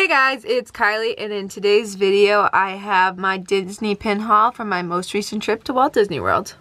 Hey guys, it's Kylie, and in today's video I have my Disney pin haul from my most recent trip to Walt Disney World.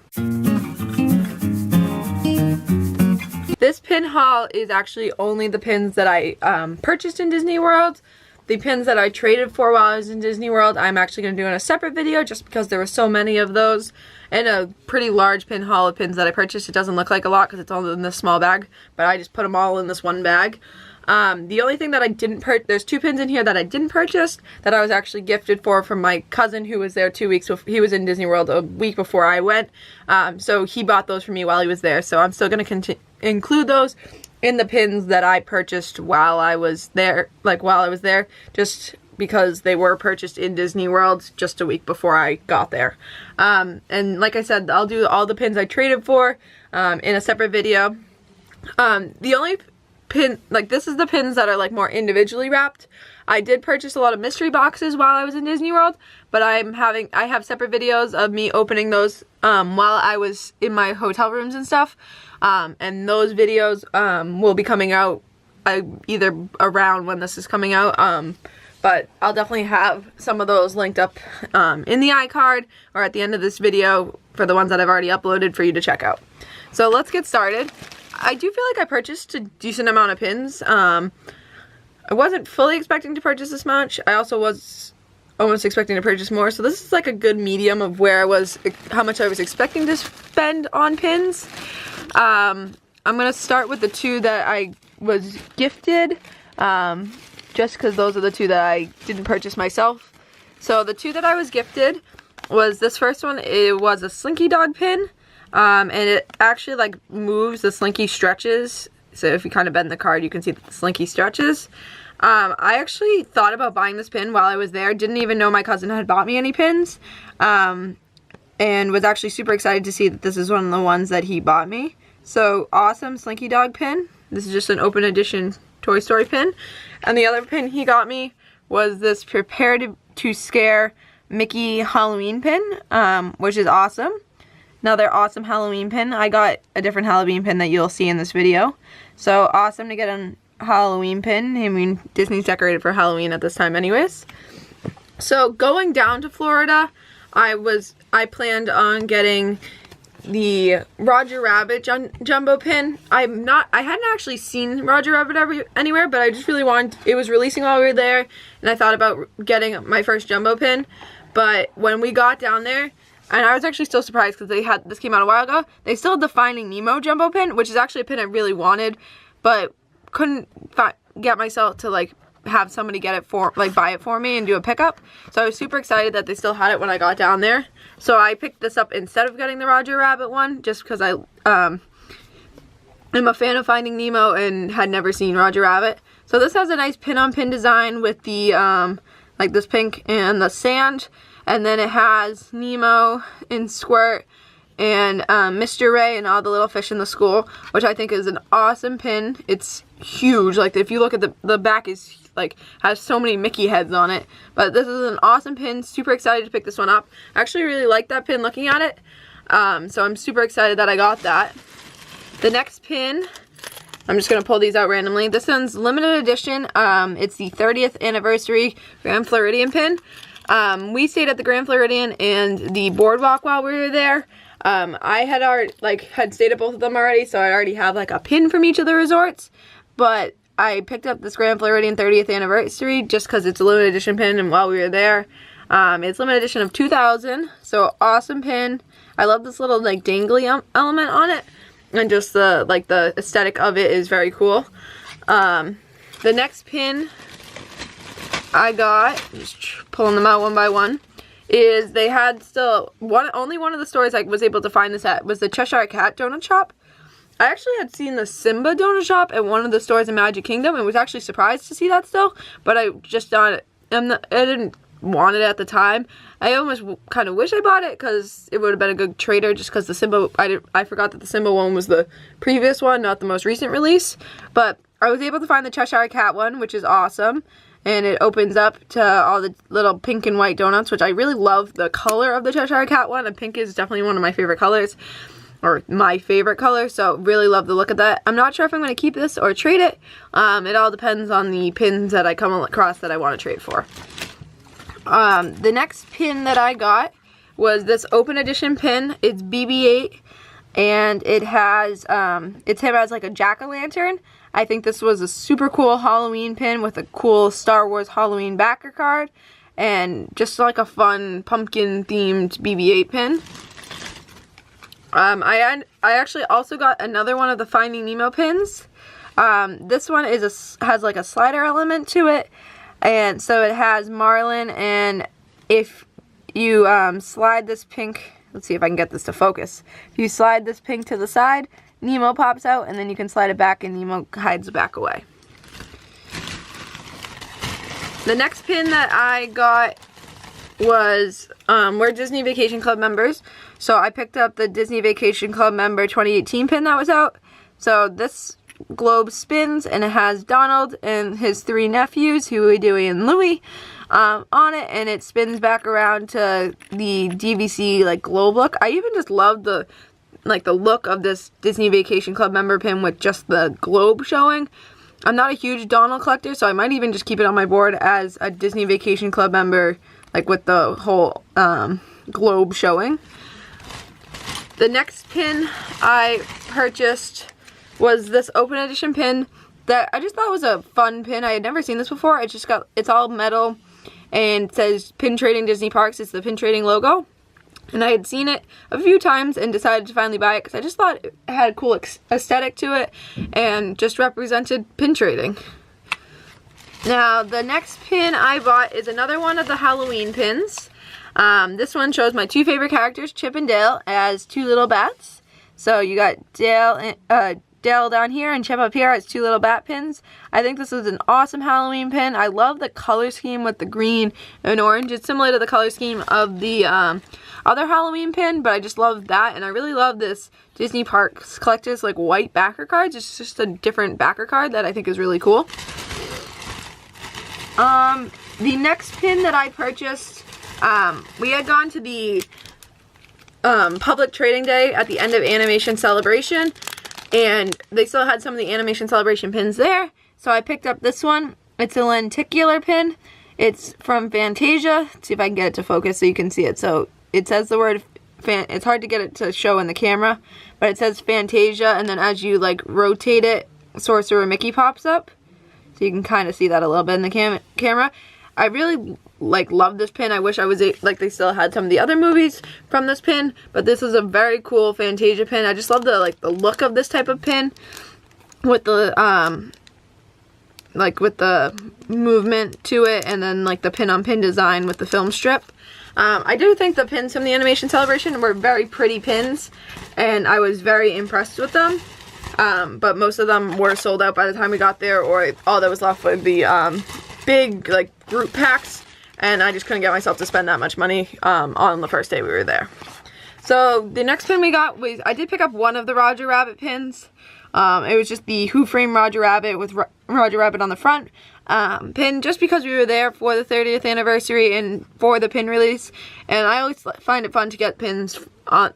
This pin haul is actually only the pins that I purchased in Disney World. The pins that I traded for while I was in Disney World, I'm actually going to do in a separate video just because there were so many of those. And a pretty large pin haul of pins that I purchased. It doesn't look like a lot because it's all in this small bag, but I just put them all in this one bag. The only thing that I didn't purchase, there's two pins in here that I didn't purchase that I was actually gifted for from my cousin who was there 2 weeks before. He was in Disney World a week before I went, so he bought those for me while he was there. So I'm still going to include those in the pins that I purchased while I was there, just because they were purchased in Disney World just a week before I got there. And like I said, I'll do all the pins I traded for in a separate video. The only pin, this is the pins that are more individually wrapped. I did purchase a lot of mystery boxes while I was in Disney World, but I have separate videos of me opening those while I was in my hotel rooms and stuff. And those videos will be coming out either around when this is coming out. But I'll definitely have some of those linked up in the iCard or at the end of this video for the ones that I've already uploaded for you to check out. So let's get started. I do feel like I purchased a decent amount of pins. I wasn't fully expecting to purchase this much. I also was almost expecting to purchase more. So this is like a good medium of where I was, how much I was expecting to spend on pins. I'm going to start with the two that I was gifted. Just because those are the two that I didn't purchase myself. So the two that I was gifted was this first one. It was a Slinky Dog pin. And it actually moves, the Slinky stretches. So if you kind of bend the card, you can see that the Slinky stretches. I actually thought about buying this pin while I was there. Didn't even know my cousin had bought me any pins. And was actually super excited to see that this is one of the ones that he bought me. So awesome Slinky Dog pin. This is just an open edition Toy Story pin. And the other pin he got me was this Prepare to Scare Mickey Halloween pin, which is awesome. Another awesome Halloween pin. I got a different Halloween pin that you'll see in this video. So awesome to get a Halloween pin. I mean, Disney's decorated for Halloween at this time anyways. So going down to Florida, I planned on getting the Roger Rabbit jumbo pin. I hadn't actually seen Roger Rabbit anywhere, but I just really wanted, it was releasing while we were there, and I thought about getting my first jumbo pin. But when we got down there, and I was actually still surprised because this came out a while ago, they still had the Finding Nemo jumbo pin, which is actually a pin I really wanted, but couldn't get myself to have somebody get it for, buy it for me and do a pickup. So I was super excited that they still had it when I got down there. So I picked this up instead of getting the Roger Rabbit one, just because I am a fan of Finding Nemo and had never seen Roger Rabbit. So this has a nice pin-on-pin design with the, this pink and the sand. And then it has Nemo and Squirt and Mr. Ray and all the little fish in the school, which I think is an awesome pin. It's huge. If you look at the back is has so many Mickey heads on it. But this is an awesome pin. Super excited to pick this one up. I actually really like that pin looking at it. So I'm super excited that I got that. The next pin, I'm just going to pull these out randomly. This one's limited edition. It's the 30th anniversary Grand Floridian pin. We stayed at the Grand Floridian and the Boardwalk while we were there. I had already had stayed at both of them already, so I already have a pin from each of the resorts. But I picked up this Grand Floridian 30th anniversary just because it's a limited edition pin, and while we were there, it's limited edition of 2000. So awesome pin. I love this little dangly element on it, and just the the aesthetic of it is very cool. The next pin I got, just pulling them out one by one, is they had still only one of the stores I was able to find this at was the Cheshire Cat donut shop. I actually had seen the Simba donut shop at one of the stores in Magic Kingdom and was actually surprised to see that still, but I just I didn't want it at the time. I almost kind of wish I bought it because it would have been a good trader, just because the Simba, I forgot that the Simba one was the previous one, not the most recent release. But I was able to find the Cheshire Cat one, which is awesome. And it opens up to all the little pink and white donuts, which I really love the color of the Cheshire Cat one. And pink is definitely one of my favorite colors. or my favorite color, so really love the look of that. I'm not sure if I'm going to keep this or trade it. It all depends on the pins that I come across that I want to trade for. The next pin that I got was this open edition pin. It's BB-8, and it has, it's him as like a jack-o'-lantern. I think this was a super cool Halloween pin with a cool Star Wars Halloween backer card, and just like a fun pumpkin themed BB-8 pin. I actually also got another one of the Finding Nemo pins. This one has like a slider element to it, and so it has Marlin, and if you slide this pink, let's see if I can get this to focus. If you slide this pink to the side, Nemo pops out, and then you can slide it back and Nemo hides back away. The next pin that I got was, we're Disney Vacation Club members, so I picked up the Disney Vacation Club member 2018 pin that was out. So this globe spins, and it has Donald and his 3 nephews, Huey, Dewey, and Louie, on it, and it spins back around to the DVC like globe look. I even just love the look of this Disney Vacation Club member pin with just the globe showing. I'm not a huge Donald collector, so I might even just keep it on my board as a Disney Vacation Club member, like with the whole globe showing. The next pin I purchased was this open edition pin that I just thought was a fun pin. I had never seen this before. It's all metal, and it says Pin Trading Disney Parks. It's the Pin Trading logo. And I had seen it a few times and decided to finally buy it because I just thought it had a cool aesthetic to it and just represented pin trading. Now, the next pin I bought is another one of the Halloween pins. This one shows my 2 favorite characters, Chip and Dale, as 2 little bats. So you got Dale down here and Chip up here as 2 little bat pins. I think this is an awesome Halloween pin. I love the color scheme with the green and orange. It's similar to the color scheme of the other Halloween pin, but I just love that, and I really love this Disney Parks Collectors like white backer cards. It's just a different backer card that I think is really cool. The next pin that I purchased, we had gone to the public trading day at the end of Animation Celebration, and they still had some of the Animation Celebration pins there, so I picked up this one. It's a lenticular pin. It's from Fantasia. Let's see if I can get it to focus so you can see it. So it says the word, it's hard to get it to show in the camera, but it says Fantasia, and then as you like rotate it, Sorcerer Mickey pops up. So you can kind of see that a little bit in the camera. I really love this pin. I wish I was they still had some of the other movies from this pin, but this is a very cool Fantasia pin. I just love the the look of this type of pin with the with the movement to it, and then the pin on pin design with the film strip. I do think the pins from the Animation Celebration were very pretty pins, and I was very impressed with them. But most of them were sold out by the time we got there, or all that was left were the big group packs, and I just couldn't get myself to spend that much money on the first day we were there. So the next pin we got was, I did pick up one of the Roger Rabbit pins. It was just the Who Framed Roger Rabbit with Roger Rabbit on the front pin, just because we were there for the 30th anniversary and for the pin release, and I always find it fun to get pins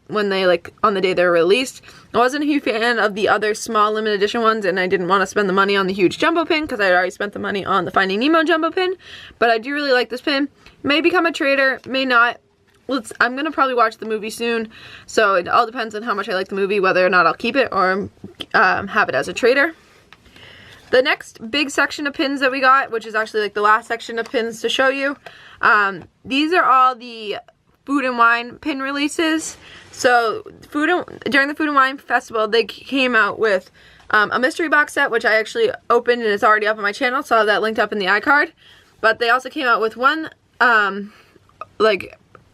when they on the day they're released. I wasn't a huge fan of the other small limited edition ones, and I didn't want to spend the money on the huge jumbo pin because I had already spent the money on the Finding Nemo jumbo pin, but I do really like this pin. May become a trader, may not. I'm going to probably watch the movie soon, so it all depends on how much I like the movie, whether or not I'll keep it or have it as a trader. The next big section of pins that we got, which is actually the last section of pins to show you, these are all the Food and Wine pin releases. So during the Food and Wine Festival, they came out with a mystery box set, which I actually opened and it's already up on my channel, so I'll have that linked up in the iCard. But they also came out with one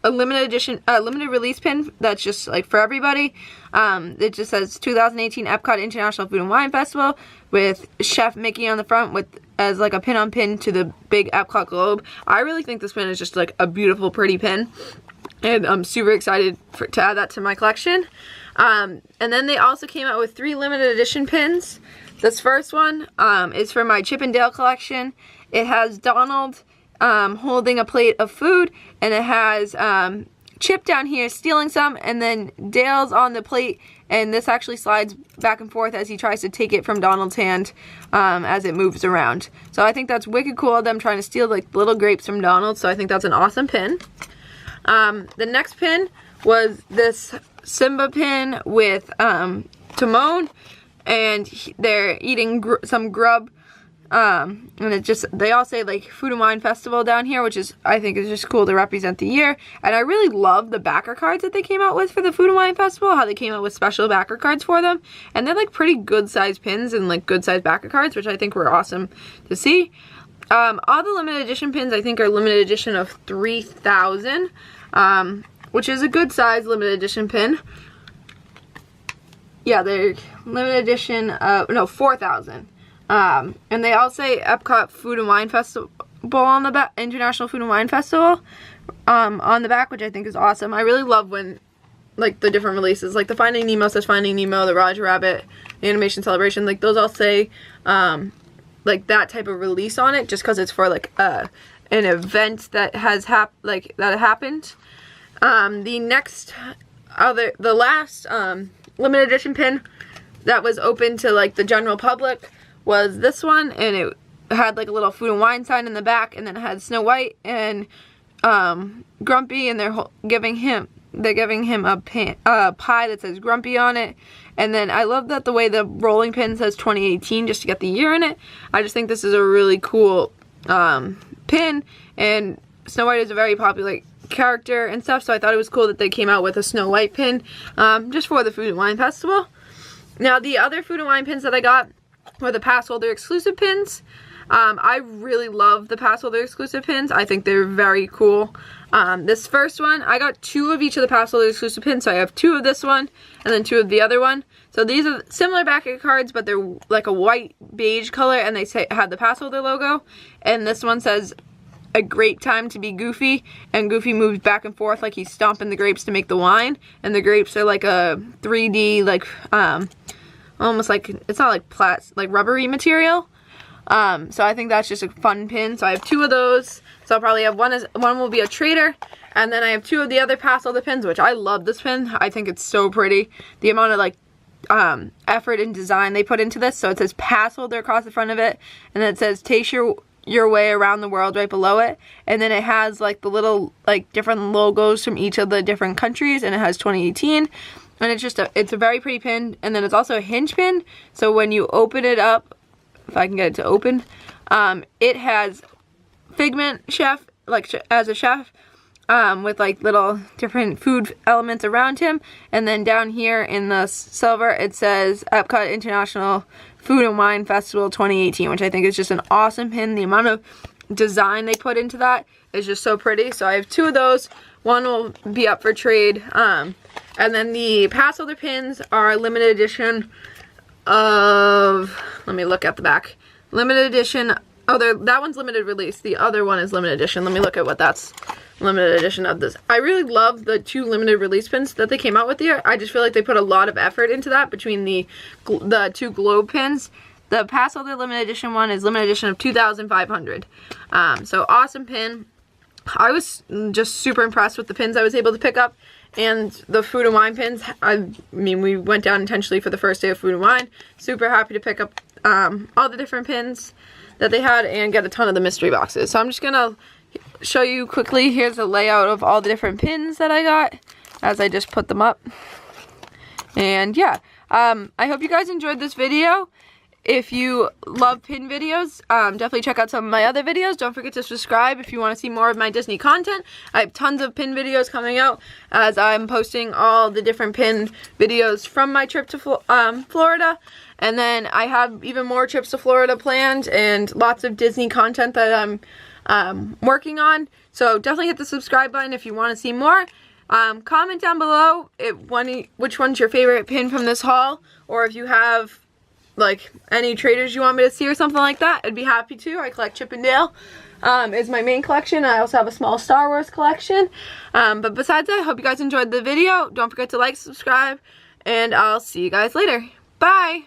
a limited edition, limited release pin that's just for everybody. It just says 2018 Epcot International Food and Wine Festival with Chef Mickey on the front as a pin on pin to the big Epcot globe. I really think this pin is just a beautiful, pretty pin, and I'm super excited to add that to my collection. And then they also came out with 3 limited edition pins. This first one is for my Chip and Dale collection. It has Donald holding a plate of food, and it has Chip down here stealing some, and then Dale's on the plate, and this actually slides back and forth as he tries to take it from Donald's hand as it moves around. So I think that's wicked cool, them trying to steal like little grapes from Donald, so I think that's an awesome pin. The next pin was this Simba pin with Timon, and they're eating some grub. And it just, they all say like Food and Wine Festival down here, which is, I think is just cool to represent the year. And I really love the backer cards that they came out with for the Food and Wine Festival, how they came out with special backer cards for them. And they're like pretty good sized pins and like good sized backer cards, which I think were awesome to see. All the limited edition pins I think are limited edition of 3,000, which is a good size limited edition pin. Yeah, they're limited edition of, no, 4,000. And they all say Epcot Food and Wine Festival on the back, International Food and Wine Festival, on the back, which I think is awesome. I really love when, like, the different releases, like the Finding Nemo says Finding Nemo, the Roger Rabbit Animation Celebration, like those all say, like that type of release on it, just because it's for like, an event that has happened. The last, limited edition pin that was open to like the general public was this one, and it had like a little Food and Wine sign in the back, and then it had Snow White and Grumpy, and they're giving him a pie that says Grumpy on it. And then I love that the way the rolling pin says 2018 just to get the year in it. I just think this is a really cool pin, and Snow White is a very popular character and stuff, so I thought it was cool that they came out with a Snow White pin just for the Food and Wine Festival. Now the other Food and Wine pins that I got were the pass holder exclusive pins. I really love the pass holder exclusive pins. I think they're very cool. This first one, I got 2 of each of the pass holder exclusive pins, so I have 2 of this one and then 2 of the other one. So these are similar backer cards, but they're like a white beige color, and they have the pass holder logo. And this one says a great time to be Goofy, and Goofy moves back and forth like he's stomping the grapes to make the wine, and the grapes are like a 3D, like almost like, it's not like rubbery material. So I think that's just a fun pin. So I have 2 of those. So I'll probably have one will be a trader, and then I have 2 of the other pass holder pins, which I love this pin. I think it's so pretty. The amount of like effort and design they put into this. So it says pass holder across the front of it, and then it says taste your way around the world right below it, and then it has like the little like different logos from each of the different countries, and it has 2018, and it's just it's a very pretty pin. And then it's also a hinge pin, so when you open it up, if I can get it to open, it has Figment Chef, like as a chef, with like little different food elements around him, and then down here in the silver it says Epcot International Food and Wine Festival 2018, which I think is just an awesome pin. The amount of design they put into that is just so pretty. So I have 2 of those. One will be up for trade. And then the pass holder pins are limited edition of, let me look at the back. Limited edition, that one's limited release. The other one is limited edition. Let me look at what that's limited edition of this. I really love the 2 limited release pins that they came out with here. I just feel like they put a lot of effort into that between the 2 globe pins. The pass holder limited edition one is limited edition of 2,500. So awesome pin. I was just super impressed with the pins I was able to pick up, and the Food and Wine pins. I mean, we went down intentionally for the first day of Food and Wine. Super happy to pick up all the different pins that they had and get a ton of the mystery boxes. So I'm just gonna show you quickly. Here's a layout of all the different pins that I got as I just put them up. And yeah, I hope you guys enjoyed this video. If you love pin videos, definitely check out some of my other videos. Don't forget to subscribe if you want to see more of my Disney content. I have tons of pin videos coming out as I'm posting all the different pin videos from my trip to Florida. And then I have even more trips to Florida planned and lots of Disney content that I'm working on. So definitely hit the subscribe button if you want to see more. Comment down below which one's your favorite pin from this haul, or if you have like any traders you want me to see or something like that. I'd be happy to. I collect Chip 'n Dale is my main collection. I also have a small Star Wars collection. But besides that, I hope you guys enjoyed the video. Don't forget to like, subscribe, and I'll see you guys later. Bye!